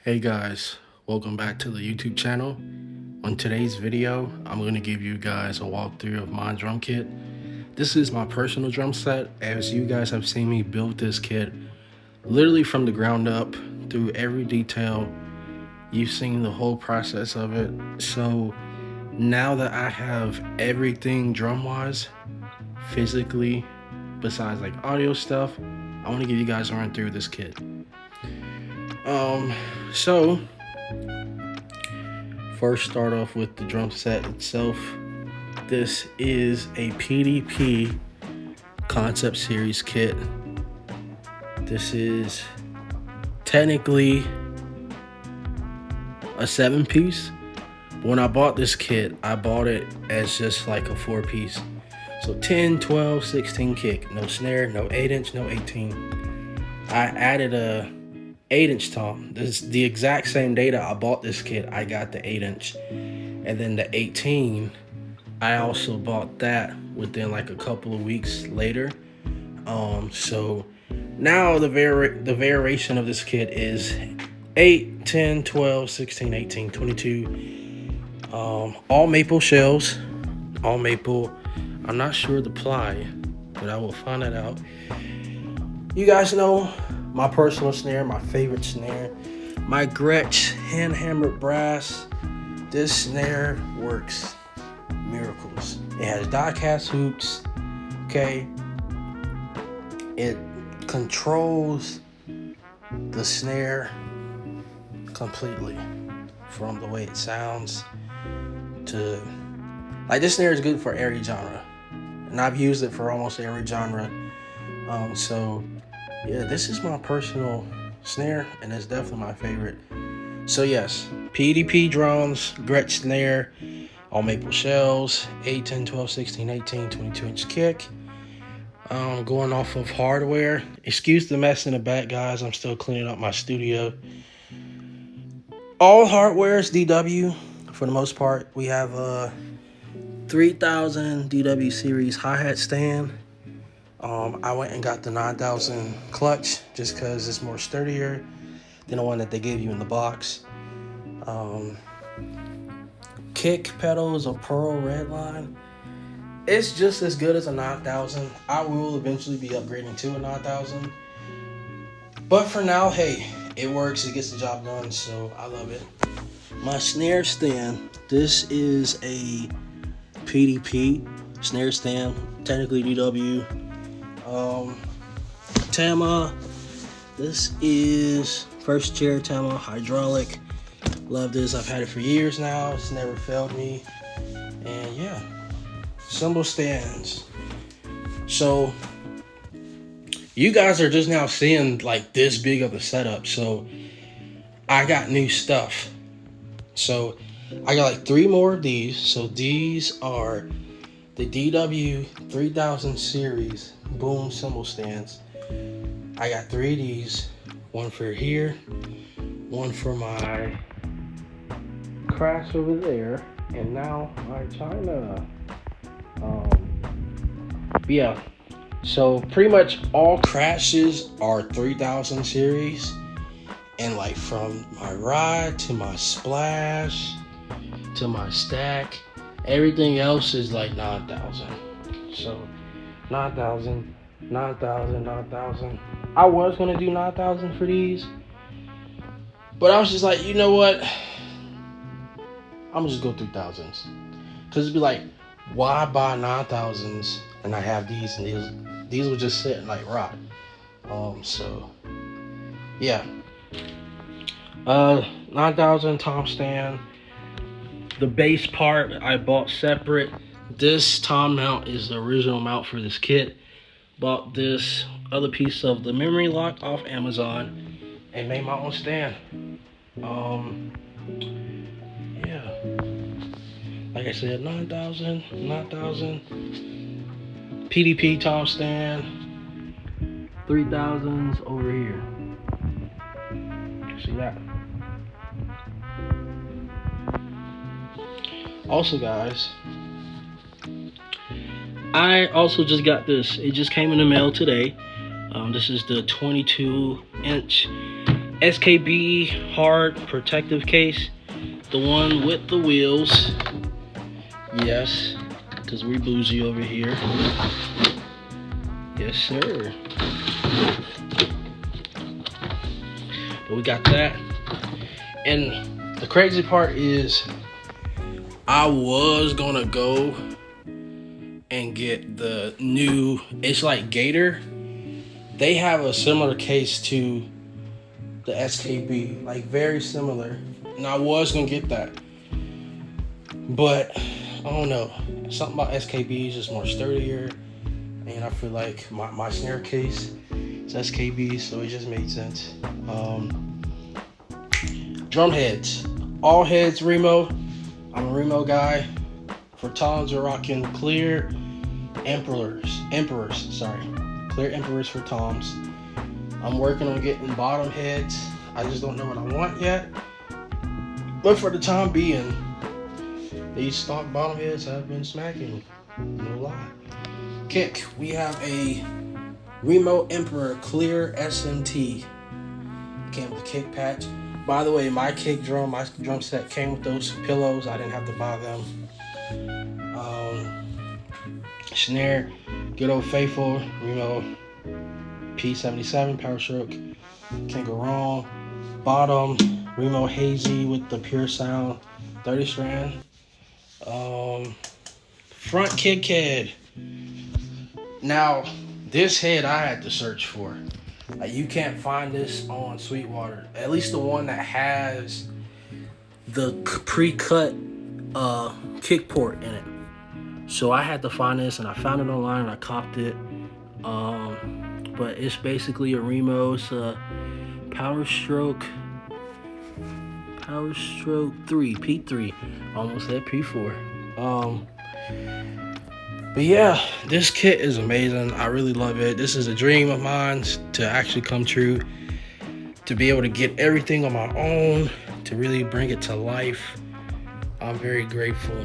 Hey guys, welcome back to the YouTube channel. On today's video, I'm going to give you guys a walkthrough of my drum kit. This is my personal drum set. As you guys have seen me build this kit literally from the ground up through every detail. You've seen the whole process of it. So now that I have everything drum wise, physically, besides like audio stuff, I want to give you guys a run through this kit. So first start off with the drum set itself. This is a PDP Concept Series kit. This is technically a 7-piece. When I bought this kit, I bought it as just like a 4-piece. So 10, 12, 16 kick. No snare, no 8-inch, no 18. I added a 8-inch tom. This is the exact same day that I bought this kit. I got the 8-inch, and then the 18 I also bought that within like a couple of weeks later. So now the variation of this kit is 8, 10, 12, 16, 18, 22, all maple shells, all maple. I'm not sure the ply, but I will find that out. You guys know my personal snare, my favorite snare, my Gretsch hand-hammered brass. This snare works miracles. It has die-cast hoops, okay? It controls the snare completely, from the way it sounds to, like, this snare is good for every genre, and I've used it for almost every genre. So yeah, this is my personal snare, and it's definitely my favorite. So yes, PDP drums, Gretsch snare, all maple shells, 8, 10, 12, 16, 18, 22-inch kick. Going off of hardware. Excuse the mess in the back, guys. I'm still cleaning up my studio. All hardware is DW for the most part. We have a 3000 DW series hi-hat stand. I went and got the 9000 clutch just because it's more sturdier than the one that they gave you in the box. Kick pedals, a Pearl Redline. It's just as good as a 9000. I will eventually be upgrading to a 9000. But for now, hey, it works. It gets the job done, so I love it. My snare stand. This is a PDP snare stand, technically DW. Tama. This is first chair Tama, hydraulic. Love this. I've had it for years now. It's never failed me. And yeah, cymbal stands. So you guys are just now seeing like this big of a setup. So I got new stuff. So I got like 3 more of these. So these are the DW 3000 series boom cymbal stands. I got 3 of these. One for here, one for my crash over there, and now my China. Yeah, so pretty much all crashes are 3000 series, and like from my ride to my splash to my stack, everything else is like 9000. So 9000, 9000, 9000. I was gonna do 9000 for these, but I was just like, you know what? I'm gonna just go 3000s, cause it'd be like, why buy 9000s and I have these, and these will just sit and like rot. So yeah, 9000 tom stand. The base part I bought separate. This tom mount is the original mount for this kit. Bought this other piece of the memory lock off Amazon and made my own stand. Yeah, like I said, 9000, PDP tom stand, 3000s over here. See that? Also, guys, I also just got this. It just came in the mail today. This is the 22-inch SKB hard protective case, the one with the wheels. Yes, because we bougie over here. Yes, sir. But we got that. And the crazy part is I was gonna go and get the new, it's like Gator. They have a similar case to the SKB, like very similar. And I was gonna get that. But I don't know. Something about SKB is just more sturdier. And I feel like my snare case is SKB, so it just made sense. Drum heads. All heads Remo. I'm a Remo guy. For toms, we're rocking clear emperors. Clear emperors for toms. I'm working on getting bottom heads. I just don't know what I want yet. But for the time being, these stock bottom heads have been smacking. No lie. Kick. We have a Remo Emperor Clear SMT. Came with a kick patch. By the way, my drum set came with those pillows. I didn't have to buy them. Snare, good old faithful Remo P77 Power Stroke. Can't go wrong. Bottom, Remo Hazy with the Pure Sound 30 strand. Front kick head. Now, this head I had to search for. Like, you can't find this on Sweetwater. At least the one that has the pre-cut kick port in it. So I had to find this, and I found it online and I copped it. But it's basically a Remo. It's a Power Stroke 3, P3. Almost at P4. But yeah, this kit is amazing. I really love it. This is a dream of mine to actually come true. To be able to get everything on my own, to really bring it to life. I'm very grateful.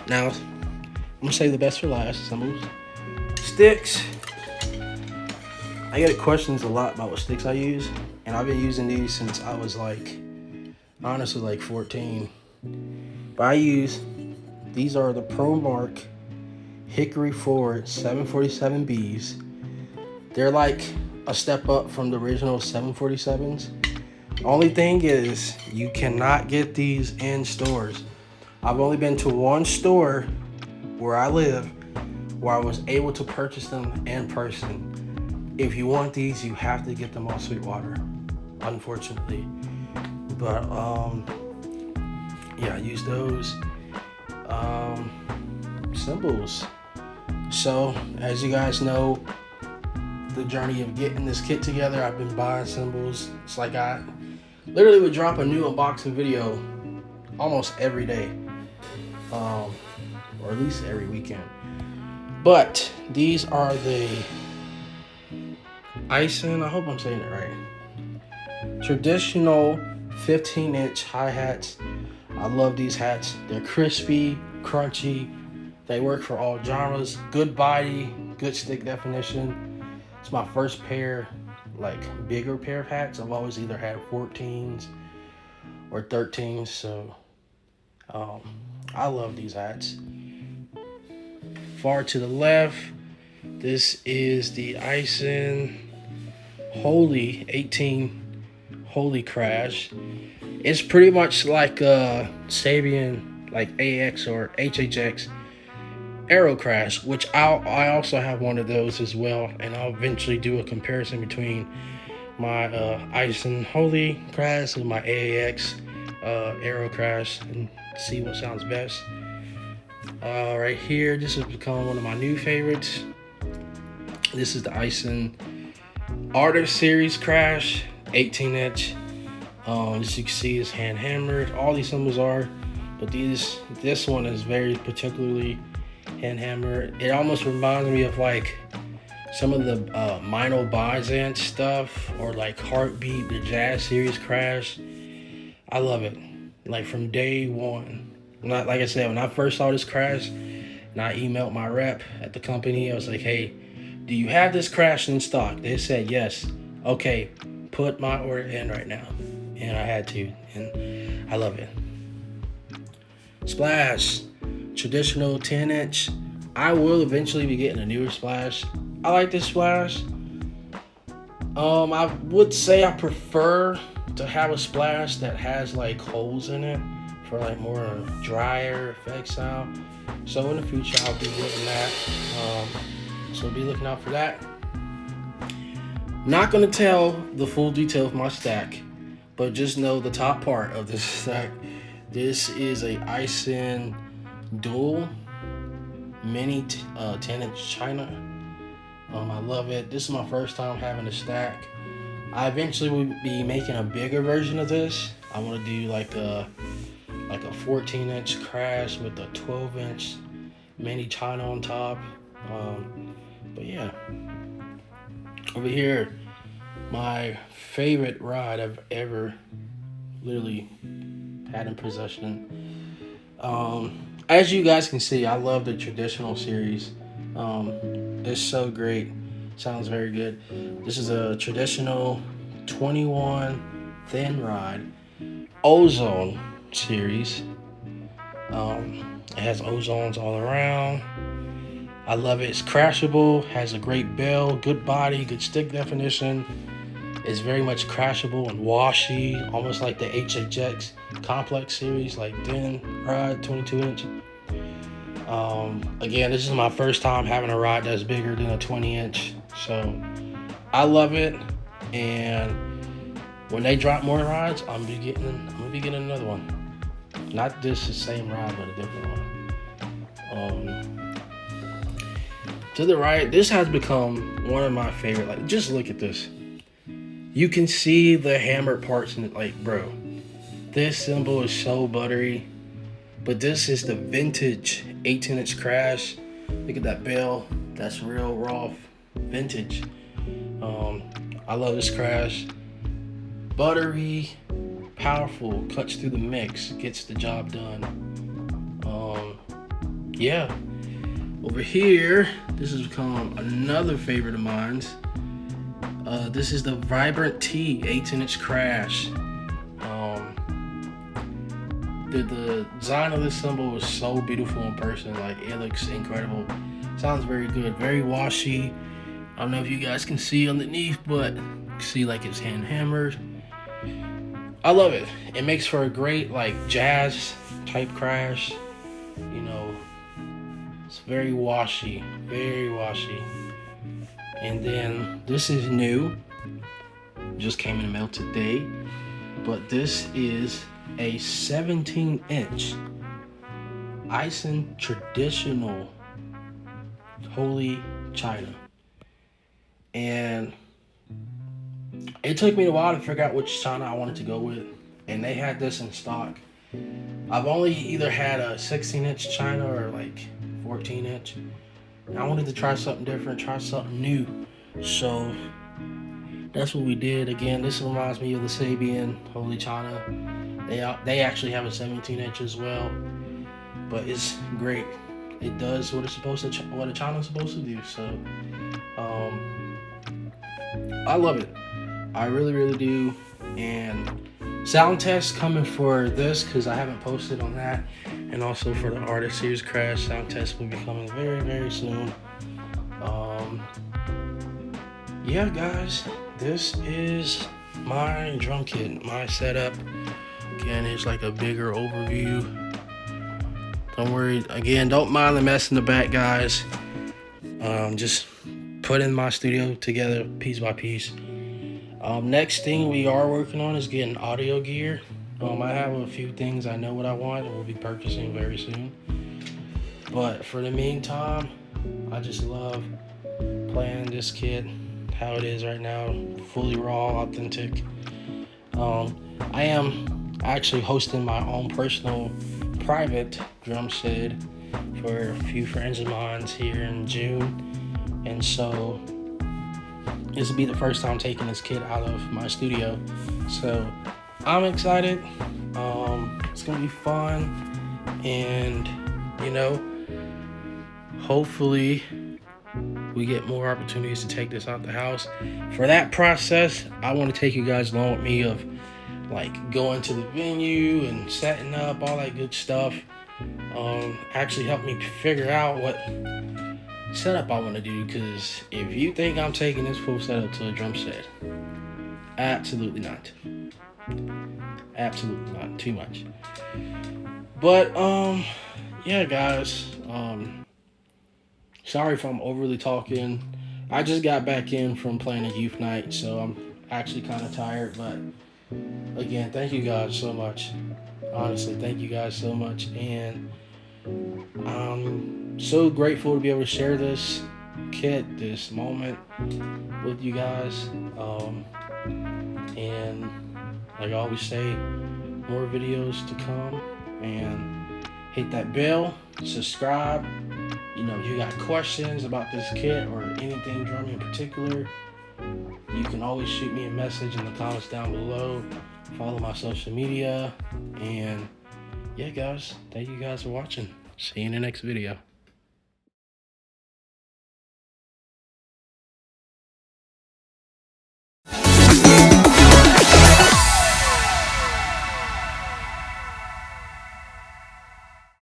Now, I'm gonna save the best for last. Some sticks. I get questions a lot about what sticks I use, and I've been using these since I was honestly 14. But these are the ProMark Hickory Forward 747Bs. They're like a step up from the original 747s. Only thing is, you cannot get these in stores. I've only been to one store where I live where I was able to purchase them in person. If you want these, you have to get them on Sweetwater, unfortunately. But yeah, I use those. Cymbals. So, as you guys know, the journey of getting this kit together, I've been buying cymbals. It's like I literally would drop a new unboxing video almost every day, or at least every weekend. But these are the Ison, I hope I'm saying it right, traditional 15-inch hi-hats. I love these hats. They're crispy, crunchy. They work for all genres. Good body, good stick definition. It's my first pair, bigger pair of hats. I've always either had 14s or 13s, so I love these hats. Far to the left, this is the Ison Holy 18 Holy Crash. It's pretty much like a Sabian, AX or HHX Aero Crash, which I also have one of those as well, and I'll eventually do a comparison between my Ison Holy Crash and my AAX Aero Crash and see what sounds best. Right here, this has become one of my new favorites. This is the Ison Artist Series Crash 18-inch. As you can see, it's hand hammered. All these cymbals are, but this one is very particularly hand hammered. It almost reminds me of some of the Mino Byzant stuff, or Heartbeat, the Jazz Series Crash. I love it. From day one. Like I said, when I first saw this crash, and I emailed my rep at the company, I was like, hey, do you have this crash in stock? They said yes. Okay, put my order in right now. And I had to, and I love it. Splash, traditional 10-inch. I will eventually be getting a newer splash. I like this splash. I would say I prefer to have a splash that has like holes in it for like more drier effect sound. So in the future I'll be getting that. So be looking out for that. Not gonna tell the full detail of my stack, but just know the top part of this stack. This is a Ison dual mini 10-inch China. I love it. This is my first time having a stack. I eventually will be making a bigger version of this. I want to do like a 14-inch crash with a 12-inch mini China on top. But yeah, over here, my favorite rod I've ever literally had in possession. As you guys can see, I love the traditional series. It's so great. Sounds very good. This is a traditional 21 thin rod ozone series. It has ozones all around. I love it. It's crashable, has a great bell, good body, good stick definition. It's very much crashable and washy, almost like the HHX complex series, like thin rod, 22-inch. Again, this is my first time having a rod that's bigger than a 20-inch, so I love it. And when they drop more rods, I'm gonna be getting another one. Not this the same rod, but a different one. To the right, this has become one of my favorite. Like, just look at this. You can see the hammered parts in it. Like, bro, this cymbal is so buttery. But this is the vintage 18-inch crash. Look at that bell. That's real raw vintage. I love this crash. Buttery, powerful, cuts through the mix, gets the job done. Yeah. Over here, this has become another favorite of mine. This is the Vibrant T 18-inch crash. The design of this cymbal is so beautiful in person. Like, it looks incredible. Sounds very good, very washy. I don't know if you guys can see underneath, but you can see like it's hand hammered. I love it. It makes for a great like jazz type crash. You know, it's very washy, very washy. And then this is new. Just came in the mail today. But this is a 17-inch Ison traditional Holy China. And it took me a while to figure out which China I wanted to go with. And they had this in stock. I've only either had a 16-inch China or like 14-inch. I wanted to try something different, try something new. So that's what we did. Again, this reminds me of the Sabian Holy China. They actually have a 17-inch as well, but it's great. It does what it's supposed to, what a China's supposed to do. So, I love it. I really, really do. And sound test coming for this because I haven't posted on that, and also for the Artist Series Crash sound test will be coming very, very soon. Yeah, guys, this is my drum kit, my setup. Again, it's like a bigger overview. Don't worry. Again, don't mind the mess in the back, guys. Just putting my studio together piece by piece. Next thing we are working on is getting audio gear. I have a few things I know what I want and we'll be purchasing very soon. But for the meantime, I just love playing this kit how it is right now, fully raw, authentic. I am actually hosting my own personal private drum shed for a few friends of mine here in June, and so this will be the first time taking this kit out of my studio, so I'm excited. It's gonna be fun, and you know, hopefully we get more opportunities to take this out the house. For that process, I want to take you guys along with me of like going to the venue and setting up all that good stuff. Actually help me figure out what setup I want to do, because if you think I'm taking this full setup to a drum set, absolutely not. Absolutely not. Too much. But yeah, guys, sorry if I'm overly talking. I just got back in from playing a youth night, so I'm actually kind of tired. But again, thank you guys so much. Honestly, thank you guys so much, and I'm so grateful to be able to share this kit, this moment with you guys. And like I always say, more videos to come, and hit that bell, subscribe. You know, if you got questions about this kit or anything drumming in particular, you can always shoot me a message in the comments down below. Follow my social media, and yeah, guys, thank you guys for watching. See you in the next video.